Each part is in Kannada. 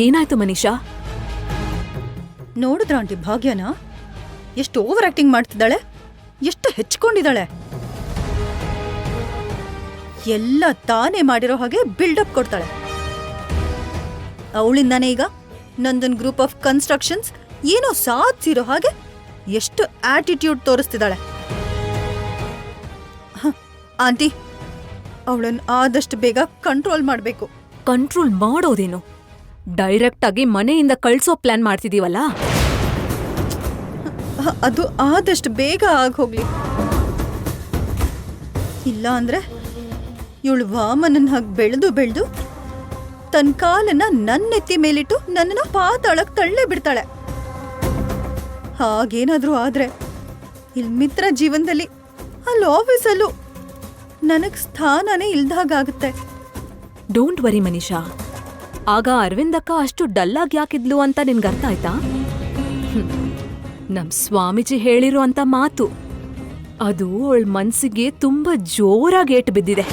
ಏನಾಯ್ತು ಮನೀಷಾ? ನೋಡಿದ್ರ ಆಂಟಿ ಭಾಗ್ಯನ ಎಷ್ಟು ಓವರ್ ಆಕ್ಟಿಂಗ್ ಮಾಡ್ತಿದ್ದಾಳೆ, ಎಷ್ಟು ಹೆಚ್ಕೊಂಡಿದ್ದಾಳೆ. ಎಲ್ಲ ತಾನೇ ಮಾಡಿರೋ ಹಾಗೆ ಬಿಲ್ಡಪ್ ಕೊಡ್ತಾಳೆ. ಅವಳಿಂದಾನೇ ಈಗ ನಂದನ್ ಗ್ರೂಪ್ ಆಫ್ ಕನ್ಸ್ಟ್ರಕ್ಷನ್ಸ್ ಏನೋ ಸಾಧಿಸಿರೋ ಹಾಗೆ ಎಷ್ಟು ಆಟಿಟ್ಯೂಡ್ ತೋರಿಸ್ತಿದ್ದಾಳೆ. ಆಂಟಿ, ಅವಳನ್ನ ಆದಷ್ಟು ಬೇಗ ಕಂಟ್ರೋಲ್ ಮಾಡ್ಬೇಕು. ಕಂಟ್ರೋಲ್ ಮಾಡೋದೇನು? ಡೈರೆಕ್ಟ್ ಆಗಿ ಮನೆಯಿಂದ ಕಳ್ಸೋ ಪ್ಲಾನ್ ಮಾಡ್ತಿದೀವಲ್ಲ. ಅದು ಆದಷ್ಟು ಬೇಗ ಆಗೋಗ್ಲಿ. ಇಲ್ಲ ಅಂದ್ರೆ ಇವಳು ವಾಮನನ್ ಹಾಗೆ ಬೆಳೆದು ಬೆಳೆದು ತನ್ನ ಕಾಲನ್ನ ನನ್ನೆತ್ತಿ ಮೇಲಿಟ್ಟು ನನ್ನನ್ನ ಪಾತಾಳಕ್ ತಳ್ಳೇ ಬಿಡ್ತಾಳೆ. ಹಾಗೇನಾದ್ರೂ ಆದ್ರೆ ಇಲ್ಲಿ ಮಿತ್ರ ಜೀವನದಲ್ಲಿ ಅಲ್ಲಿ ಆಫೀಸಲ್ಲೂ ನನಗ್ ಸ್ಥಾನನೇ ಇಲ್ದಾಗುತ್ತೆ. Don't worry Manisha. ಆಗ ಅರವಿಂದಕ್ಕ ಅಷ್ಟು ಡಲ್ಲಾಗಿ ಯಾಕಿದ್ಲು ಅಂತ ನಿನ್ಗೆ ಅರ್ಥ ಆಯ್ತಾ? ನಮ್ ಸ್ವಾಮೀಜಿ ಹೇಳಿರೋ ಅಂತ ಮಾತು ಅದು ಅವಳ ಮನ್ಸಿಗೆ ತುಂಬಾ ಜೋರಾಗಿ ಏಟು ಬಿದ್ದಿದೆ.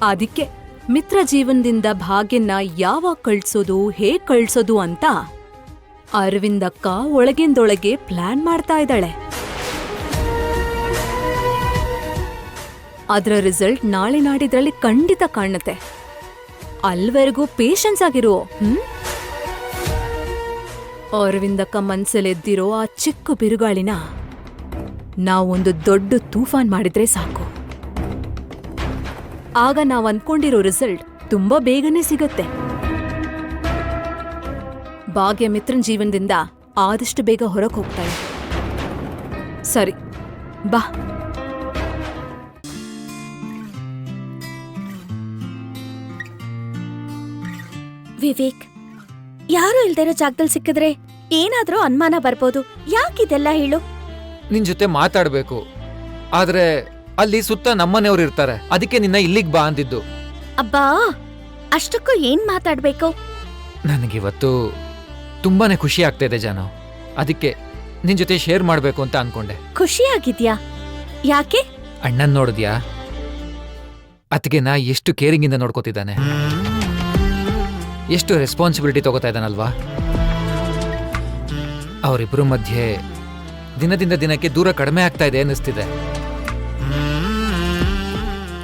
ಅದಕ್ಕೆ ಮಿತ್ರ ಜೀವನದಿಂದ ಭಾಗ್ಯನ್ನ ಯಾವಾಗ ಕಳ್ಸೋದು, ಹೇಗ್ ಕಳ್ಸೋದು ಅಂತ ಅರವಿಂದಕ್ಕ ಒಳಗಿಂದೊಳಗೆ ಪ್ಲಾನ್ ಮಾಡ್ತಾ ಇದ್ದಾಳೆ. ಅದರ ರಿಸಲ್ಟ್ ನಾಳೆ ನಾಡಿದ್ರಲ್ಲಿ ಖಂಡಿತ ಕಾಣುತ್ತೆ. ಅಲ್ವರೆಗೂ ಪೇಷನ್ಸ್ ಆಗಿರೋ. ಅರವಿಂದಕ್ಕ ಮನ್ಸಲೆದ್ದಿರೋ ಆ ಚಿಕ್ಕ ಬಿರುಗಾಳಿನ ನಾವೊಂದು ದೊಡ್ಡ ತೂಫಾನ್ ಮಾಡಿದ್ರೆ ಸಾಕು. ಆಗ ನಾವ್ ಅಂದ್ಕೊಂಡಿರೋ ರಿಸಲ್ಟ್ ತುಂಬಾ ಬೇಗನೆ ಸಿಗತ್ತೆ. ಭಾಗ್ಯ ಮಿತ್ರನ್ ಜೀವನದಿಂದ ಆದಷ್ಟು ಬೇಗ ಹೊರಗೆ ಹೋಗ್ತಾಳೆ. ಸರಿ, ಬಾ. ವಿವೇಕ್, ಯಾರು ಇಲ್ದಿರೋ ಜಾಗದಲ್ಲಿ ಸಿಕ್ಕಿದ್ರೆ ಏನಾದ್ರೂ ಅನುಮಾನ ಬರ್ಬೋದು. ಯಾಕಿದೆಲ್ಲ ಹೇಳು? ನಿನ್ ಜೊತೆ ಮಾತಾಡ್ಬೇಕು, ಆದ್ರೆ ಅಲ್ಲಿ ಸುತ್ತ ನಮ್ಮನೆಯವ್ರು ಇರ್ತಾರೆ. ಅದಕ್ಕೆ ನಿನ್ನ ಇಲ್ಲಿಗ್ ಬಾ ಅಂದಿದ್ದು. ಅಬ್ಬಾ, ಅಷ್ಟಕ್ಕೂ ಏನ್ ಮಾತಾಡ್ಬೇಕು? ನನಗಿವತ್ತು ತುಂಬಾನೇ ಖುಷಿ ಆಗ್ತಾ ಇದೆ ಜಾನು. ಅದಕ್ಕೆ ನಿನ್ ಜೊತೆ ಶೇರ್ ಮಾಡ್ಬೇಕು ಅಂತ ಅನ್ಕೊಂಡೆ. ಖುಷಿಯಾಗಿದ್ಯಾ? ಯಾಕೆ? ಅಣ್ಣನ್ ನೋಡಿದ್ಯಾ? ಅತ್ತಿಗೆನ ಎಷ್ಟು ಕೇರಿಂಗ್ ಇಂದ ನೋಡ್ಕೋತಿದ್ದಾನೆ, ಎಷ್ಟು ರೆಸ್ಪಾನ್ಸಿಬಿಲಿಟಿ ತಗೋತಾ ಇದ್ದಾನಲ್ವಾ. ಅವರಿಬ್ಬರ ಮಧ್ಯೆ ದಿನದಿಂದ ದಿನಕ್ಕೆ ದೂರ ಕಡಿಮೆ ಆಗ್ತಾ ಇದೆ ಅನ್ನಿಸ್ತಿದೆ.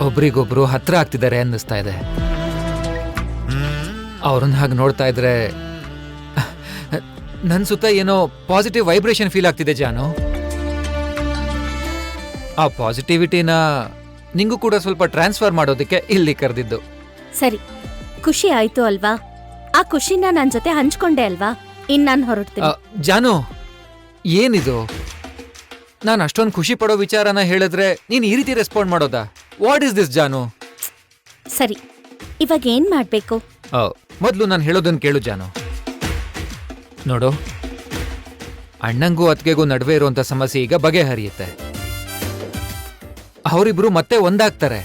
ಒಬ್ರಿಗೊಬ್ರು ಹತ್ರ ಆಗ್ತಿದ್ದಾರೆ ಅನ್ನಿಸ್ತಾ ಇದೆ. ಅವ್ರನ್ನ ಹಾಗೆ ನೋಡ್ತಾ ಇದ್ರೆ ನನ್ ಸುತ್ತ ಏನೋ ಪಾಸಿಟಿವ್ ವೈಬ್ರೇಷನ್ ಫೀಲ್ ಆಗ್ತಿದೆ ಜಾನು. ಆ ಪಾಸಿಟಿವಿಟಿನ ನಿಂಗೂ ಕೂಡ ಸ್ವಲ್ಪ ಟ್ರಾನ್ಸ್ಫರ್ ಮಾಡೋದಕ್ಕೆ ಇಲ್ಲಿ ಕರೆದಿದ್ದು. ಸರಿ, ಖುಷಿ ಆಯ್ತು ಅಲ್ವಾ? ಆ ಖುಷಿನ ನನ್ ಜೊತೆ ಹಂಚ್ಕೊಂಡೆ ಅಲ್ವಾ? ಇನ್ ನಾನ್ ಹೊರಡ್ತೀನಿ. ಜಾನು, ಏನಿದು? ನಾನು ಅಷ್ಟೊಂದು ಖುಷಿ ಪಡೋ ವಿಚಾರನ ಹೇಳಿದ್ರೆ ನೀನ್ ಈ ರೀತಿ ರೆಸ್ಪಾಂಡ್ ಮಾಡೋದಾ? ವಾಟ್ ಇಸ್ ದಿಸ್ ಜಾನು? ಸರಿ, ಇವಾಗ ಏನ್ ಮಾಡ್ಬೇಕು? ಮೊದ್ಲು ನಾನು ಹೇಳೋದನ್ನ ಕೇಳು ಜಾನು. ನೋಡು, ಅಣ್ಣಂಗೂ ಅತ್ತಿಗೆಗೂ ನಡುವೆ ಇರುವಂತ ಸಮಸ್ಯೆ ಈಗ ಬಗೆಹರಿಯುತ್ತೆ. ಅವರಿಬ್ರು ಮತ್ತೆ ಒಂದಾಗ್ತಾರೆ.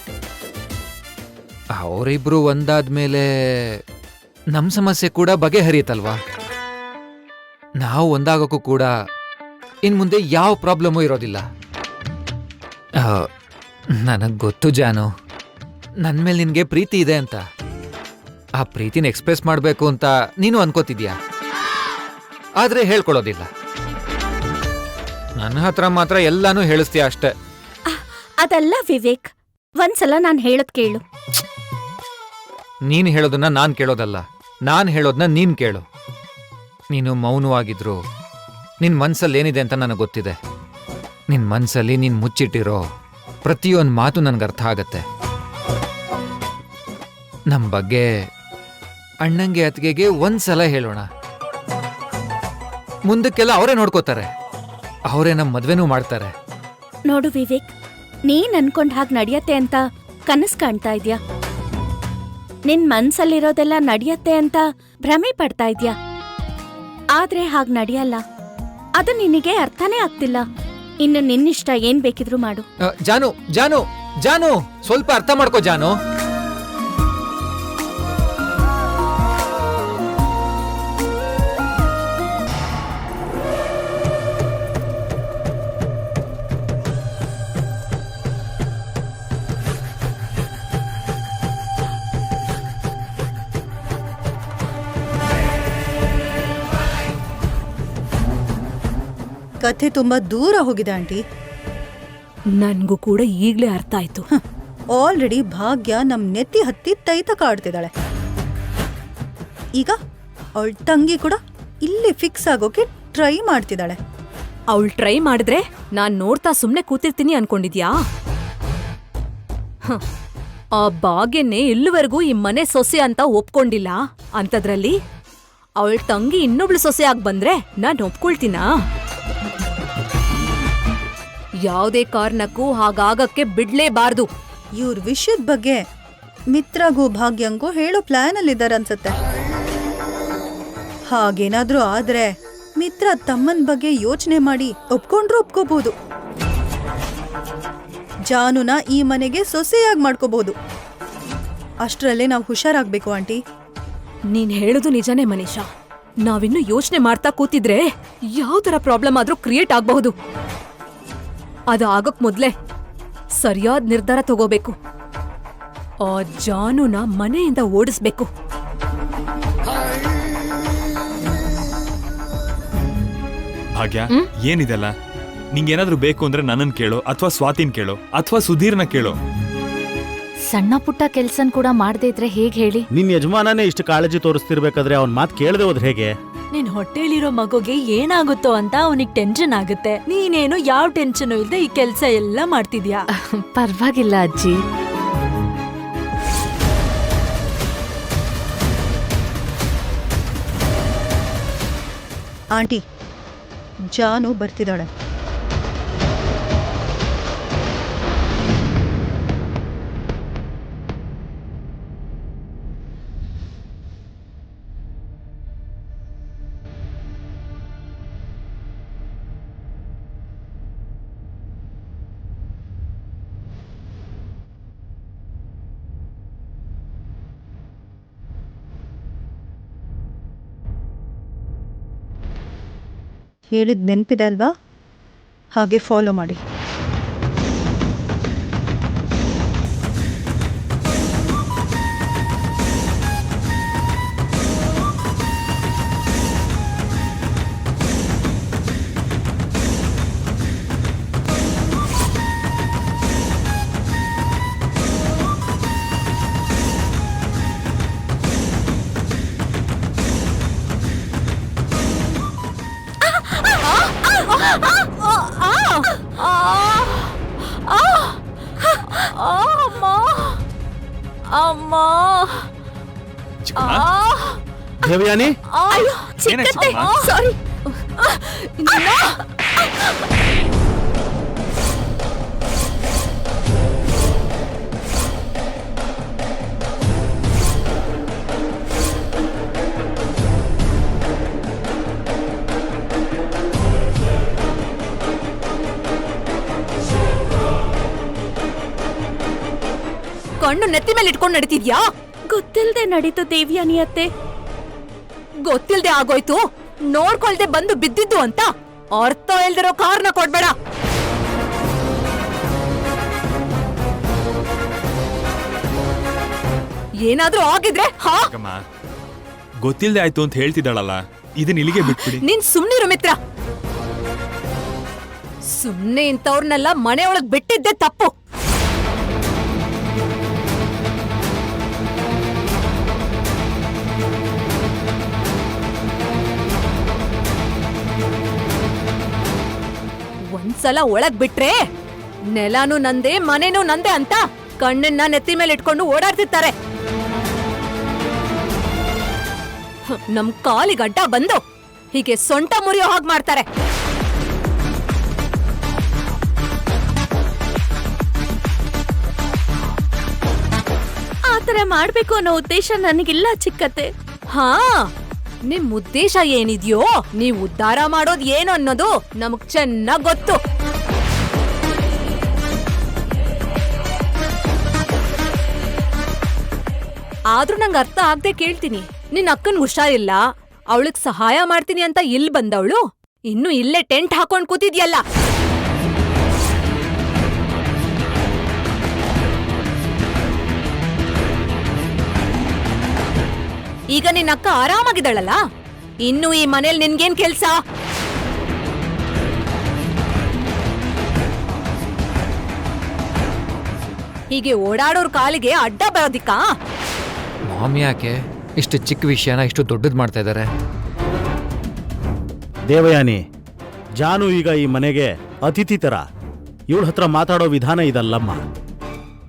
ಅವರಿಬ್ರು ಒಂದಾದ್ಮೇಲೆ ನಮ್ ಸಮಸ್ಯೆ ಕೂಡ ಬಗೆಹರಿಯುತ್ತಲ್ವಾ. ನಾವು ಒಂದಾಗಕ್ಕೂ ಕೂಡ ಇನ್ ಮುಂದೆ ಯಾವ ಪ್ರಾಬ್ಲಮೂ ಇರೋದಿಲ್ಲ. ನನಗ್ ಗೊತ್ತು ಜಾನು, ನನ್ ಮೇಲೆ ನಿನ್ಗೆ ಪ್ರೀತಿ ಇದೆ ಅಂತ. ಆ ಪ್ರೀತಿನ ಎಕ್ಸ್ಪ್ರೆಸ್ ಮಾಡ್ಬೇಕು ಅಂತ ನೀನು ಅನ್ಕೋತಿದ್ಯಾ, ಆದ್ರೆ ಹೇಳ್ಕೊಳ್ಳೋದಿಲ್ಲ. ನನ್ನ ಹತ್ರ ಮಾತ್ರ ಎಲ್ಲಾನು ಹೇಳಿಸ್ತೀಯ ಅಷ್ಟೇ. ಅದಲ್ಲ ವಿವೇಕ್, ಒಂದ್ಸಲ ನಾನ್ ಹೇಳದ್ ಕೇಳು. ನೀನ್ ಹೇಳೋದನ್ನ ನಾನ್ ಕೇಳೋದಲ್ಲ, ನಾನ್ ಹೇಳೋದನ್ನ ನೀನ್ ಕೇಳು. ನೀನು ಮೌನವಾಗಿದ್ರು ನಿನ್ ಮನ್ಸಲ್ಲಿ ಏನಿದೆ ಅಂತ ನನಗೆ ಗೊತ್ತಿದೆ. ನಿನ್ ಮನ್ಸಲ್ಲಿ ನೀನ್ ಮುಚ್ಚಿಟ್ಟಿರೋ ಪ್ರತಿಯೊಂದು ಮಾತು ನನ್ಗೆ ಅರ್ಥ ಆಗತ್ತೆ. ನಮ್ ಬಗ್ಗೆ ಅಣ್ಣಂಗೆ ಅತ್ತಿಗೆಗೆ ಒಂದ್ಸಲ ಹೇಳೋಣ. ಮುಂದಕ್ಕೆಲ್ಲ ಅವರೇ ನೋಡ್ಕೋತಾರೆ, ಅವರೇ ನಮ್ ಮದ್ವೆನೂ ಮಾಡ್ತಾರೆ. ನೋಡು ವಿವೇಕ್, ನೀನ್ ಅನ್ಕೊಂಡ್ ಹಾಗ್ ನಡಿಯತ್ತೆ ಅಂತ ಕನಸ್ ಕಾಣ್ತಾ ಇದ್ಯಾ? ನಿನ್ ಮನ್ಸಲ್ಲಿರೋದೆಲ್ಲ ನಡಿಯತ್ತೆ ಅಂತ ಭ್ರಮೆ ಪಡ್ತಾ ಇದ್ಯಾ? ಆದ್ರೆ ಹಾಗ್ ನಡಿಯಲ್ಲ. ಅದು ನಿನಗೆ ಅರ್ಥನೇ ಆಗ್ತಿಲ್ಲ. ಇನ್ನು ನಿನ್ನಿಷ್ಟ ಏನ್ ಬೇಕಿದ್ರು ಮಾಡು. ಜಾನು ಜಾನು ಜಾನು, ಸ್ವಲ್ಪ ಅರ್ಥ ಮಾಡ್ಕೋ ಜಾನು. ಕಥೆ ತುಂಬಾ ದೂರ ಹೋಗಿದೆ ಆಂಟಿ. ನನ್ಗೂ ಕೂಡ ಈಗ್ಲೇ ಅರ್ಥ ಆಯ್ತು. ಆಲ್ರೆಡಿ ಭಾಗ್ಯ ನಮ್ ನೆತ್ತಿ ಹತ್ತಿ ತೈತಕ ಆಡ್ತಿದ್ದಾಳೆ. ಈಗ ಅವಳ ತಂಗಿ ಕೂಡ ಇಲ್ಲಿ ಫಿಕ್ಸ್ ಆಗೋಕೆ ಟ್ರೈ ಮಾಡ್ತಿದ್ದಾಳೆ. ಅವಳು ಟ್ರೈ ಮಾಡಿದ್ರೆ ನಾನ್ ನೋಡ್ತಾ ಸುಮ್ನೆ ಕೂತಿರ್ತೀನಿ ಅನ್ಕೊಂಡಿದ್ಯಾ? ಹ, ಆ ಭಾಗ್ಯನ್ನೇ ಇಲ್ಲಿವರೆಗೂ ಈ ಮನೆ ಸೊಸೆ ಅಂತ ಒಪ್ಕೊಂಡಿಲ್ಲ ಅಂತದ್ರಲ್ಲಿ ಅವಳ ತಂಗಿ ಇನ್ನೊಬ್ಳು ಸೊಸೆ ಆಗ್ ಬಂದ್ರೆ ನಾನ್ ಒಪ್ಕೊಳ್ತೀನಾ? ಯಾವ್ದೇ ಕಾರಣಕ್ಕೂ ಹಾಗಾಗಕ್ಕೆ ಬಿಡ್ಲೇಬಾರ್ದು. ಇವ್ರ ವಿಷಯದ ಬಗ್ಗೆ ಮಿತ್ರಗೂ ಭಾಗ್ಯಂಗೂ ಹೇಳೋ ಪ್ಲಾನ್ ಅಲ್ಲಿದ್ದಾರೆ ಅನ್ಸತ್ತೆ. ಹಾಗೇನಾದ್ರೂ ಆದ್ರೆ ಮಿತ್ರ ತಮ್ಮನ್ ಬಗ್ಗೆ ಯೋಚನೆ ಮಾಡಿ ಒಪ್ಕೊಂಡ್ರು ಒಪ್ಕೋಬಹುದು. ಜಾನುನ ಈ ಮನೆಗೆ ಸೊಸೆಯಾಗಿ ಮಾಡ್ಕೋಬಹುದು. ಅಷ್ಟ್ರಲ್ಲೇ ನಾವು ಹುಷಾರಾಗ್ಬೇಕು ಆಂಟಿ. ನೀನ್ ಹೇಳೋದು ನಿಜಾನೇ ಮನೀಷಾ. ನಾವಿನ್ನು ಯೋಚನೆ ಮಾಡ್ತಾ ಕೂತಿದ್ರೆ ಯಾವ ತರ ಪ್ರಾಬ್ಲಮ್ ಆದ್ರೂ ಕ್ರಿಯೇಟ್ ಆಗಬಹುದು. ಅದು ಆಗಕ್ ಮೊದ್ಲೇ ಸರಿಯಾದ ನಿರ್ಧಾರ ತಗೋಬೇಕು. ಆ ಜಾನುನ ಮನೆಯಿಂದ ಓಡಿಸ್ಬೇಕು. ಭಾಗ್ಯ, ಏನಿದೆಲ್ಲ? ನಿಂಗೇನಾದ್ರೂ ಬೇಕು ಅಂದ್ರೆ ನನ್ನನ್ ಕೇಳು, ಅಥವಾ ಸ್ವಾತಿನ್ ಕೇಳು, ಅಥವಾ ಸುಧೀರ್ನ ಕೇಳು. ಸಣ್ಣ ಪುಟ್ಟ ಕೆಲ್ಸನ್ ಕೂಡ ಮಾಡದೇ ಇದ್ರೆ ಹೇಗ್ ಹೇಳಿ? ನಿನ್ ಯಜಮಾನನೇ ಇಷ್ಟು ಕಾಳಜಿ ತೋರಿಸ್ತಿರ್ಬೇಕಾದ್ರೆ ಅವ್ನ್ ಮಾತ್ ಕೇಳದೆ ಹೋದ್ರೆ ಹೇಗೆ? ನಿನ್ ಹೊಟ್ಟೆಲಿರೋ ಮಗುಗೆ ಏನಾಗುತ್ತೋ ಅಂತ ಅವನಿಗೆ ಟೆನ್ಷನ್ ಆಗುತ್ತೆ. ನೀನೇನು ಯಾವ ಟೆನ್ಷನ್ ಇಲ್ದೆ ಈ ಕೆಲ್ಸ ಎಲ್ಲ ಮಾಡ್ತಿದ್ಯಾ. ಪರವಾಗಿಲ್ಲ ಅಜ್ಜಿ. ಆಂಟಿ, ಜಾನು ಬರ್ತಿದ್ದಾಳೆ. ಹೇಳಿದ್ ನೆನಪಿದೆ ಅಲ್ವಾ? ಹಾಗೆ ಫಾಲೋ ಮಾಡಿ. ದೇವಯಾನಿ, ಏನಾಯ್ತು ಚಿಕ್ಕಮ್ಮ? ಸಾರಿ. ಕಣ್ಣು ನೆತ್ತಿ ಮೇಲೆ ಇಟ್ಕೊಂಡು ನಡೀತಿದ್ಯಾ? ಗೊತ್ತಿಲ್ದೆ ನಡೀತು ದೇವ್ಯಾನಿ ಅತ್ತೆ. ಗೊತ್ತಿಲ್ದೆ ಆಗೋಯ್ತು. ನೋಡ್ಕೊಳ್ದೆ ಬಂದು ಬಿದ್ದಿದ್ದು ಅಂತ ಅರ್ಥ ಇಲ್ದಿರೋ ಕಾರಣ ಕೊಡ್ಬೇಡ. ಏನಾದ್ರೂ ಆಗಿದ್ರೆ ಹಾ, ಚಿಕ್ಕಮ್ಮ, ಗೊತ್ತಿಲ್ದೆ ಆಯ್ತು ಅಂತ ಹೇಳ್ತಿದ್ದಾಳಲ್ಲ, ಇದನ್ನ ಇಲ್ಲಿಗೆ ಬಿಟ್ಬಿಡಿ. ನೀನ್ ಸುಮ್ನಿರು ಮಿತ್ರ. ಸುಮ್ನೆ ಇಂಥವ್ರನ್ನೆಲ್ಲ ಮನೆಯೊಳಗ್ ಬಿಟ್ಟಿದ್ದೆ ತಪ್ಪು. ಒಂದ್ಸಲ ಒಳಗ್ ಬಿಟ್ರೆ ನೆಲಾನು ನಂದೆ ಮನೇನೂ ನಂದೆ ಅಂತ ಕಣ್ಣನ್ನ ನೆತ್ತಿ ಮೇಲೆ ಇಟ್ಕೊಂಡು ಓಡಾಡ್ತಿರ್ತಾರೆ. ನಮ್ ಕಾಲಿಗಡ್ಡ ಬಂದು ಹೀಗೆ ಸೊಂಟ ಮುರಿಯೋ ಹಾಗೆ ಮಾಡ್ತಾರೆ. ಆತರ ಮಾಡ್ಬೇಕು ಅನ್ನೋ ಉದ್ದೇಶ ನನಗಿಲ್ಲ ಚಿಕ್ಕತ್ತೆ. ಹಾ, ನಿಮ್ ಉದ್ದೇಶ ಏನಿದ್ಯೋ, ನೀವ್ ಉದ್ಧಾರ ಮಾಡೋದ್ ಏನು ಅನ್ನೋದು ನಮಗ್ ಚೆನ್ನಾಗ್ ಗೊತ್ತು. ಆದ್ರೂ ನಂಗೆ ಅರ್ಥ ಆಗ್ದೆ ಕೇಳ್ತೀನಿ. ನಿನ್ ಅಕ್ಕನ್ ಹುಷಾರಿಲ್ಲ, ಅವಳಿಗ್ ಸಹಾಯ ಮಾಡ್ತೀನಿ ಅಂತ ಇಲ್ ಬಂದವಳು ಇನ್ನು ಇಲ್ಲೇ ಟೆಂಟ್ ಹಾಕೊಂಡ್ ಕೂತಿದ್ಯಲ್ಲ. ಈಗ ನಿನ್ನ ಅಕ್ಕ ಆರಾಮಾಗಿದ್ದಾಳಲ್ಲ, ಇನ್ನು ಈ ಮನೇಲಿ ನಿನ್ಗೇನ್ ಕೆಲ್ಸ? ಹೀಗೆ ಓಡಾಡೋರ್ ಕಾಲಿಗೆ ಅಡ್ಡ ಬರೋದಿಕ್ಕಾ? ಮಾಮ್ ಯಾಕೆ ಇಷ್ಟು ಚಿಕ್ಕ ವಿಷಯನ ಇಷ್ಟು ದೊಡ್ಡದು ಮಾಡ್ತಾ ಇದ್ದಾರೆ? ದೇವಯಾನಿ, ಜಾನು ಈಗ ಈ ಮನೆಗೆ ಅತಿಥಿ ತರ. ಇವಳ ಹತ್ರ ಮಾತಾಡೋ ವಿಧಾನ ಇದಲ್ಲಮ್ಮ.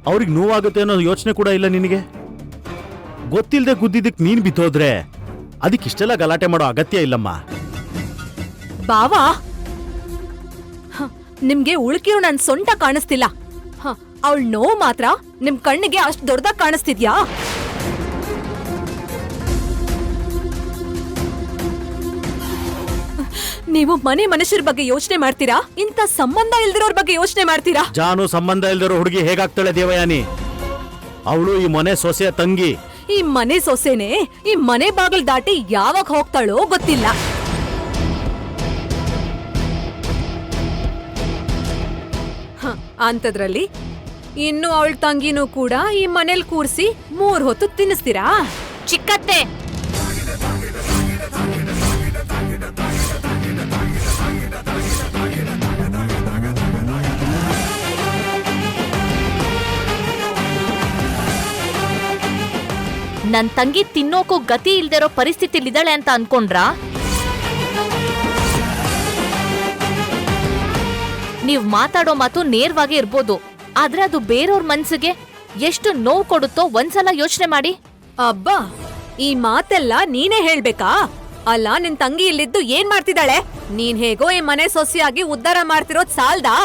ಅವ್ರಿಗೆ ನೋವಾಗುತ್ತೆ ಅನ್ನೋ ಯೋಚನೆ ಕೂಡ ಇಲ್ಲ ನಿನಗೆ. ಗೊತ್ತಿಲ್ಲದೆ ಗುದ್ದಿದ್ದಕ್ಕೆ ನೀನ್ ಬಿತ್ತೋದ್ರೆ ಅದಕ್ಕಿಷ್ಟೆಲ್ಲ ಗಲಾಟೆ ಮಾಡೋ ಅಗತ್ಯ ಇಲ್ಲಮ್ಮ. ಬಾವಾ, ನಿಮ್ಗೆ ಉಳ್ಕಿರೋ ನನ್ ಸೊಂಟ ಕಾಣಿಸ್ತಿಲ್ಲ. ಅವಳ ನೋವು ಮಾತ್ರ ನಿಮ್ ಕಣ್ಣಿಗೆ ಅಷ್ಟ್ ದೊಡ್ಡದಾಗ್ ಕಾಣಿಸ್ತಿದ್ಯಾ? ನೀವು ಮನೆ ಮನುಷ್ಯರ ಬಗ್ಗೆ ಯೋಚನೆ ಮಾಡ್ತೀರಾ? ಇಂಥ ಸಂಬಂಧ ಇಲ್ದಿರೋರ್ ಬಗ್ಗೆ ಯೋಚನೆ ಮಾಡ್ತೀರಾ? ಜಾನು ಸಂಬಂಧ ಇಲ್ದಿರೋ ಹುಡುಗಿ ಹೇಗಾಗ್ತಾಳೆ ದೇವಯಾನಿ? ಅವಳು ಈ ಮನೆ ಸೊಸೆಯ ತಂಗಿ. ಈ ಮನೆ ಸೊಸೆನೆ ಈ ಮನೆ ಬಾಗಿಲ್ ದಾಟಿ ಯಾವಾಗ ಹೋಗ್ತಾಳೋ ಗೊತ್ತಿಲ್ಲ. ಅಂತದ್ರಲ್ಲಿ ಇನ್ನು ಅವಳ ತಂಗಿನೂ ಕೂಡ ಈ ಮನೇಲಿ ಕೂರ್ಸಿ 3 ಹೊತ್ತು ತಿನ್ನಿಸ್ತೀರಾ? ಚಿಕ್ಕತ್ತೆ, ನನ್ ತಂಗಿ ತಿನ್ನೋಕೂ ಗತಿ ಇಲ್ದಿರೋ ಪರಿಸ್ಥಿತಿಲಿದ್ದಾಳೆ ಅಂತ ಅನ್ಕೊಂಡ್ರಾ? ನೀವ್ ಮಾತಾಡೋ ಮಾತು ನೇರವಾಗಿ ಇರ್ಬೋದು, ಆದ್ರೆ ಅದು ಬೇರೆಯವ್ರ ಮನ್ಸಿಗೆ ಎಷ್ಟು ನೋವು ಕೊಡುತ್ತೋ ಒಂದ್ಸಲ ಯೋಚನೆ ಮಾಡಿ. ಅಬ್ಬಾ, ಈ ಮಾತೆಲ್ಲ ನೀನೇ ಹೇಳ್ಬೇಕಾ? ಅಲ್ಲ, ನಿನ್ ತಂಗಿ ಇಲ್ಲಿದ್ದು ಏನ್ ಮಾಡ್ತಿದ್ದಾಳೆ? ನೀನ್ ಹೇಗೋ ಈ ಮನೆ ಸೊಸೆಯಾಗಿ ಉದ್ಧಾರ ಮಾಡ್ತಿರೋದ್ ಸಾಲ್ದಾ?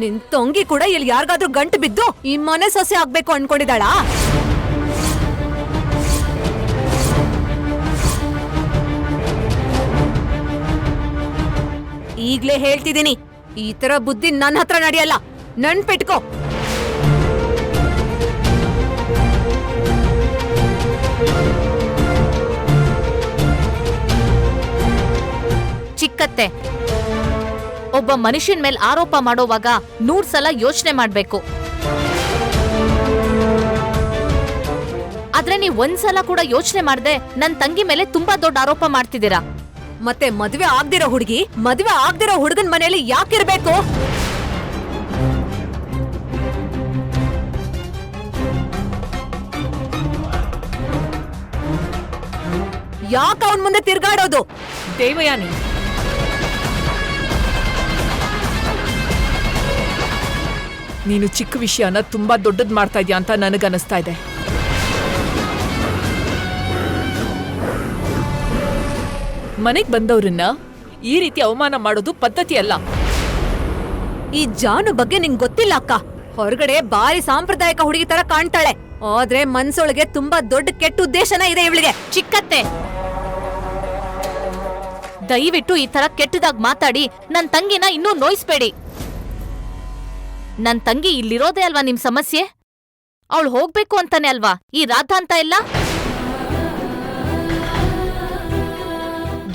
ನಿನ್ ತಂಗಿ ಕೂಡ ಇಲ್ಲಿ ಯಾರಿಗಾದ್ರೂ ಗಂಟು ಬಿದ್ದು ಈ ಮನೆ ಸೊಸೆ ಆಗ್ಬೇಕು ಅನ್ಕೊಂಡಿದ್ದಾಳಾ? ಈಗ್ಲೇ ಹೇಳ್ತಿದ್ದೀನಿ, ಈ ತರ ಬುದ್ಧಿ ನನ್ನ ಹತ್ರ ನಡೆಯಲ್ಲ. ನೆನ್ಪಿಟ್ಕೋ. ಚಿಕ್ಕತ್ತೆ, ಒಬ್ಬ ಮನುಷ್ಯನ್ ಮೇಲೆ ಆರೋಪ ಮಾಡೋವಾಗ 100 ಸಲ ಯೋಚನೆ ಮಾಡ್ಬೇಕು. ಆದ್ರೆ ನೀವ್ ಒಂದ್ಸಲ ಕೂಡ ಯೋಚನೆ ಮಾಡ್ದೆ ನನ್ ತಂಗಿ ಮೇಲೆ ತುಂಬಾ ದೊಡ್ಡ ಆರೋಪ ಮಾಡ್ತಿದ್ದೀರಾ. ಮತ್ತೆ ಮದ್ವೆ ಆಗ್ದಿರೋ ಹುಡುಗಿ ಮದ್ವೆ ಆಗ್ದಿರೋ ಹುಡುಗನ್ ಮನೆಯಲ್ಲಿ ಯಾಕಿರ್ಬೇಕು? ಯಾಕ ಅವನ್ ಮುಂದೆ ತಿರ್ಗಾಡೋದು? ದೇವಯಾನಿ, ನೀನು ಚಿಕ್ಕ ವಿಷಯನ ತುಂಬಾ ದೊಡ್ಡದ್ ಮಾಡ್ತಾ ಇದ್ಯಾ ಅಂತ ನನಗನ್ನಿಸ್ತಾ ಇದೆ. ಮನೆಗ್ ಬಂದವ್ರನ್ನ ಈ ರೀತಿ ಅವಮಾನ ಮಾಡೋದು ಪದ್ಧತಿ ಅಲ್ಲ. ಈ ಜಾನು ಬಗ್ಗೆ ನಿಂಗ್ ಗೊತ್ತಿಲ್ಲ ಅಕ್ಕ. ಹೊರಗಡೆ ಬಾರಿ ಸಾಂಪ್ರದಾಯಿಕ ಹುಡುಗಿ ತರ ಕಾಣ್ತಾಳೆ, ಆದ್ರೆ ಮನ್ಸೊಳಗೆ ತುಂಬಾ ದೊಡ್ಡ ಕೆಟ್ಟ ಉದ್ದೇಶನ ಇದೆ ಇವಳಿಗೆ. ಚಿಕ್ಕತ್ತೆ, ದಯವಿಟ್ಟು ಈ ತರ ಕೆಟ್ಟದಾಗ್ ಮಾತಾಡಿ ನನ್ ತಂಗಿನ ಇನ್ನೂ ನೋಯಿಸ್ಬೇಡಿ. ನನ್ ತಂಗಿ ಇಲ್ಲಿರೋದೇ ಅಲ್ವಾ ನಿಮ್ ಸಮಸ್ಯೆ? ಅವಳು ಹೋಗ್ಬೇಕು ಅಂತಾನೆ ಅಲ್ವಾ ಈ ರಾಧ ಅಂತ ಎಲ್ಲ?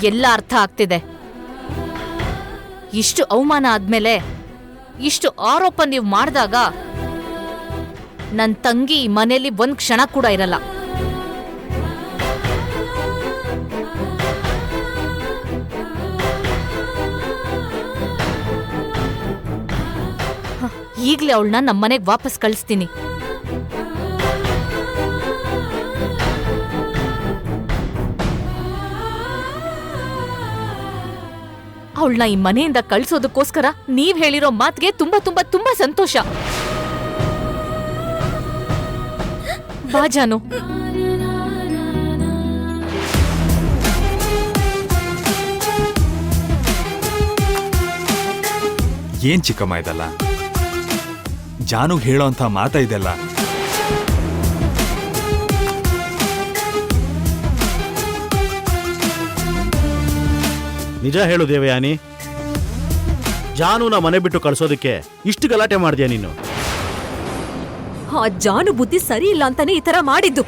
ಎಲ್ಲ ಅರ್ಥ ಆಗ್ತಿದೆ. ಇಷ್ಟು ಅವಮಾನ ಆದ್ಮೇಲೆ ಇಷ್ಟು ಆರೋಪ ನೀವು ಮಾಡಿದಾಗ ನನ್ ತಂಗಿ ಈ ಮನೇಲಿ ಒಂದ್ ಕ್ಷಣ ಕೂಡ ಇರಲ್ಲ. ಈಗ್ಲೇ ಅವಳನ್ನ ನಮ್ಮನೆಗ್ ವಾಪಸ್ ಕಳಿಸ್ತೀನಿ. ಅವಳನ್ನ ಈ ಮನೆಯಿಂದ ಕಳ್ಸೋದಕ್ಕೋಸ್ಕರ ನೀವ್ ಹೇಳಿರೋ ಮಾತ್ಗೆ ತುಂಬಾ ತುಂಬಾ ತುಂಬಾ ಸಂತೋಷ. ಬಾ ಜಾನು. ಏನ್ ಚಿಕ್ಕಮ್ಮ ಇದಲ್ಲ? ಜಾನುಗ್ ಹೇಳೋ ಅಂತ ಮಾತಾ ಇದೆಲ್ಲ. ನಿಜ ಹೇಳು ದೇವಯಾನಿ, ಜಾನುನ ಮನೆ ಬಿಟ್ಟು ಕಳ್ಸೋದಕ್ಕೆ ಇಷ್ಟು ಗಲಾಟೆ ಮಾಡಿದ್ಯಾ ನೀನು? ಆ ಜಾನು ಬುದ್ಧಿ ಸರಿ ಇಲ್ಲ ಅಂತಾನೆ ಈ ತರ ಮಾಡಿದ್ದು.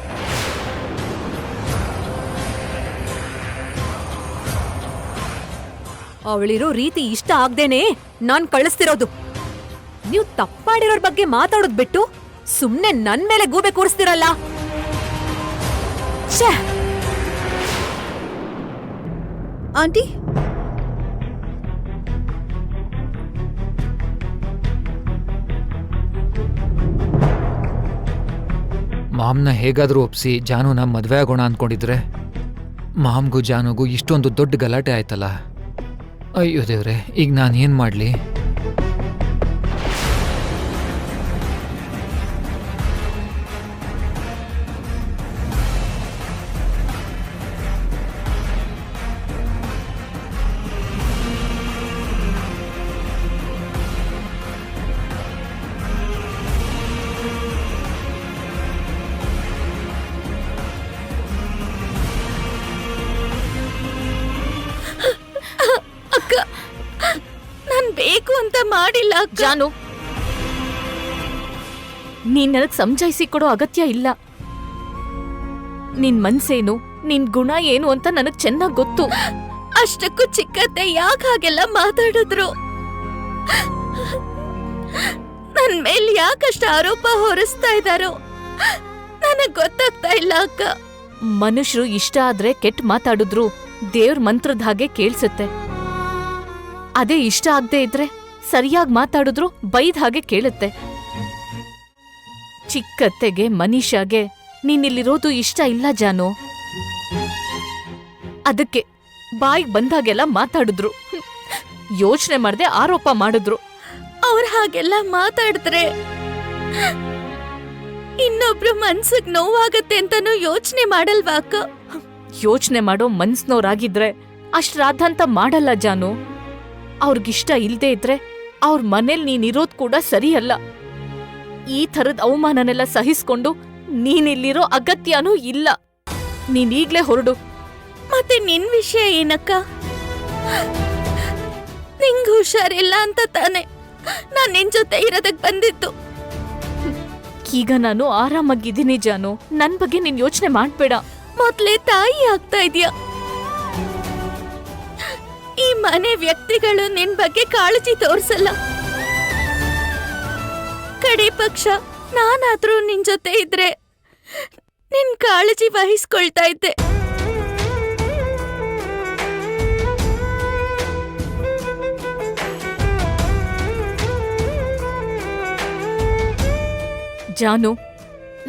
ಅವಳಿರೋ ರೀತಿ ಇಷ್ಟ ಆಗ್ದೇನೆ ನಾನ್ ಕಳಿಸ್ತಿರೋದು. ನೀವು ತಪ್ಪು ಮಾಡಿರೋರ್ ಬಗ್ಗೆ ಮಾತಾಡೋದ್ ಬಿಟ್ಟು ಸುಮ್ನೆ ನನ್ ಮೇಲೆ ಗೂಬೆ ಕೂರಿಸ್ತಿರಲ್ಲ. ಛೇ! ಆಂಟಿ, ಮಾಮ್ನ ಹೇಗಾದ್ರೂ ಒಪ್ಸಿ ಜಾನುನ ಮದ್ವೆ ಆಗೋಣ ಅನ್ಕೊಂಡಿದ್ರೆ ಮಾಮ್ಗೂ ಜಾನುಗೂ ಇಷ್ಟೊಂದು ದೊಡ್ಡ ಗಲಾಟೆ ಆಯ್ತಲ್ಲ. ಅಯ್ಯೋ ದೇವ್ರೆ, ಈಗ ನಾನು ಏನ್ ಮಾಡ್ಲಿ? ಅಕ್ಕ, ನಾನ್ ಬೇಕು ಅಂತ ಮಾಡಿಲ್ಲ ಅಕ್ಕ. ಜಾನು, ನೀನ್ ನನಗ್ ಸಮಜಾಯಿಸಿ ಕೊಡೋ ಅಗತ್ಯ ಇಲ್ಲ. ನಿನ್ ಮನ್ಸೇನು, ನಿನ್ ಗುಣ ಏನು ಅಂತ ನನಗ್ ಚೆನ್ನಾಗ್ ಗೊತ್ತು. ಅಷ್ಟಕ್ಕೂ ಚಿಕ್ಕತ್ತೆ ಯಾಕೆ ಹಾಗೆಲ್ಲ ಮಾತಾಡಿದ್ರು? ನನ್ ಮೇಲ್ ಯಾಕಷ್ಟ ಆರೋಪ ಹೊರಿಸ್ತಾ ಇದ್ದಾರೋ ನನಗ್ ಗೊತ್ತಾಗ್ತಾ ಇಲ್ಲ ಅಕ್ಕ. ಮನುಷ್ಯರು ಇಷ್ಟ ಆದ್ರೆ ಕೆಟ್ಟ ಮಾತಾಡಿದ್ರು ದೇವ್ರ ಮಂತ್ರದ ಹಾಗೆ ಕೇಳ್ಸತ್ತೆ. ಅದೇ ಇಷ್ಟ ಆಗದೆ ಇದ್ರೆ ಸರಿಯಾಗಿ ಮಾತಾಡಿದ್ರು ಬೈದ್ ಹಾಗೆ ಕೇಳುತ್ತೆ. ಚಿಕ್ಕತ್ತೆಗೆ ಮನೀಷಾಗೆ ನೀನಿಲ್ಲಿರೋದು ಇಷ್ಟ ಇಲ್ಲ ಜಾನು. ಅದಕ್ಕೆ ಬಾಯಿಗೆ ಬಂದಾಗೆಲ್ಲ ಮಾತಾಡಿದ್ರು, ಯೋಚನೆ ಮಾಡದೆ ಆರೋಪ ಮಾಡಿದ್ರು. ಅವ್ರ ಹಾಗೆಲ್ಲ ಮಾತಾಡಿದ್ರೆ ಇನ್ನೊಬ್ರು ಮನ್ಸಿಗ್ ನೋವಾಗತ್ತೆ ಅಂತಾನು ಯೋಚನೆ ಮಾಡಲ್ವಾ ಅಕ್ಕ? ಯೋಚನೆ ಮಾಡೋ ಮನ್ಸ್ನೋರಾಗಿದ್ರೆ ಅಷ್ಟ್ರಾದಂತ ಮಾಡಲ್ಲ ಜಾನು. ಅವ್ರಿಗಿಷ್ಟ ಇಲ್ದೇ ಇದ್ರೆ ಅವ್ರ ಮನೇಲಿ ನೀನಿರೋದ್ ಕೂಡ ಸರಿಯಲ್ಲ. ಈ ಥರದ್ ಅವಮಾನನೆಲ್ಲ ಸಹಿಸ್ಕೊಂಡು ನೀನಿಲ್ಲಿರೋ ಅಗತ್ಯನೂ ಇಲ್ಲ. ನೀನೀಗ್ಲೇ ಹೊರಡು. ಮತ್ತೆ ನಿನ್ ವಿಷಯ ಏನಕ್ಕ? ನಿಂಗ್ ಹುಷಾರಿಲ್ಲ ಅಂತ ತಾನೆ ನಾನ್ ನಿನ್ ಜೊತೆ ಇರೋದಕ್ ಬಂದಿತ್ತು. ಈಗ ನಾನು ಆರಾಮಾಗಿದ್ದೀನಿ ಜಾನು. ನನ್ ಬಗ್ಗೆ ನೀನ್ ಯೋಚನೆ ಮಾಡ್ಬೇಡ. ಮೊದ್ಲೇ ತಾಯಿ ಆಗ್ತಾ ಇದ್ಯಾ. ಈ ಮನೆ ವ್ಯಕ್ತಿಗಳು ನಿನ್ ಬಗ್ಗೆ ಕಾಳಜಿ ತೋರ್ಸಲ್ಲ. ಕಡೆ ಪಕ್ಷ ನಾನಾದ್ರೂ ನಿನ್ ಜೊತೆ ಇದ್ರೆ ನಿನ್ ಕಾಳಜಿ ವಹಿಸ್ಕೊಳ್ತಾ ಇದ್ದೆ. ಜಾನು,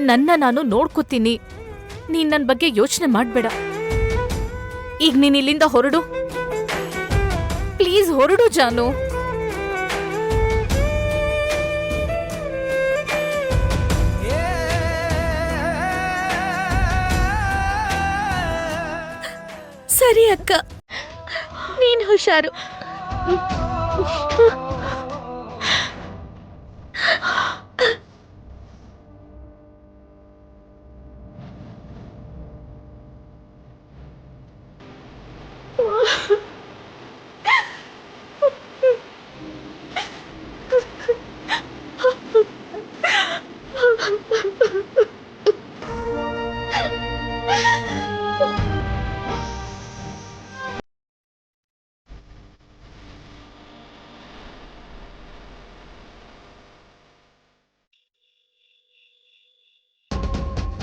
ನನ್ನ ನಾನು ನೋಡ್ಕೋತೀನಿ. ನೀನ್ ನನ್ ಬಗ್ಗೆ ಯೋಚನೆ ಮಾಡ್ಬೇಡ. ಈಗ ನೀನ್ ಇಲ್ಲಿಂದ ಹೊರಡು. ಪ್ಲೀಸ್ ಹೊರಡು ಜಾನು. ಸರಿ ಅಕ್ಕ, ನೀನ್ ಹುಷಾರು.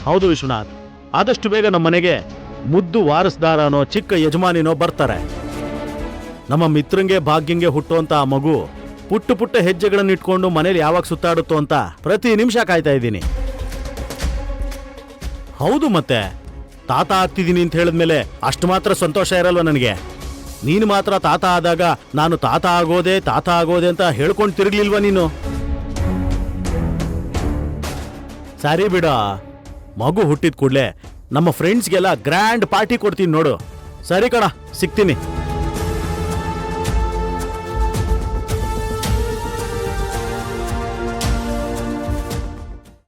ಹೌದು ವಿಶ್ವನಾಥ್, ಆದಷ್ಟು ಬೇಗ ನಮ್ಮ ಮನೆಗೆ ಮುದ್ದು ವಾರಸ್ದಾರ ಅನ್ನೋ ಚಿಕ್ಕ ಯಜಮಾನಿನೋ ಬರ್ತಾರೆ. ನಮ್ಮ ಮಿತ್ರಂಗೆ ಭಾಗ್ಯಂಗೆ ಹುಟ್ಟುವಂತ ಆ ಮಗು ಪುಟ್ಟ ಪುಟ್ಟ ಹೆಜ್ಜೆಗಳನ್ನು ಇಟ್ಕೊಂಡು ಮನೇಲಿ ಯಾವಾಗ ಸುತ್ತಾಡುತ್ತೋ ಅಂತ ಪ್ರತಿ ನಿಮಿಷ ಕಾಯ್ತಾ ಇದ್ದೀನಿ. ಹೌದು, ಮತ್ತೆ ತಾತ ಆಗ್ತಿದ್ದೀನಿ ಅಂತ ಹೇಳಿದ್ಮೇಲೆ ಅಷ್ಟು ಮಾತ್ರ ಸಂತೋಷ ಇರಲ್ವ ನನಗೆ? ನೀನು ಮಾತ್ರ ತಾತ ಆದಾಗ ನಾನು ತಾತ ಆಗೋದೆ ಅಂತ ಹೇಳ್ಕೊಂಡು ತಿರುಗ್ಲಿಲ್ವ ನೀನು? ಸರಿ ಬಿಡ, ಮಗು ಹುಟ್ಟಿದ ಕೂಡಲೇ ನಮ್ಮ ಫ್ರೆಂಡ್ಸ್ಗೆಲ್ಲ ಗ್ರ್ಯಾಂಡ್ ಪಾರ್ಟಿ ಕೊಡ್ತೀನಿ ನೋಡು. ಸರಿ ಕಣ, ಸಿಗ್ತೀನಿ.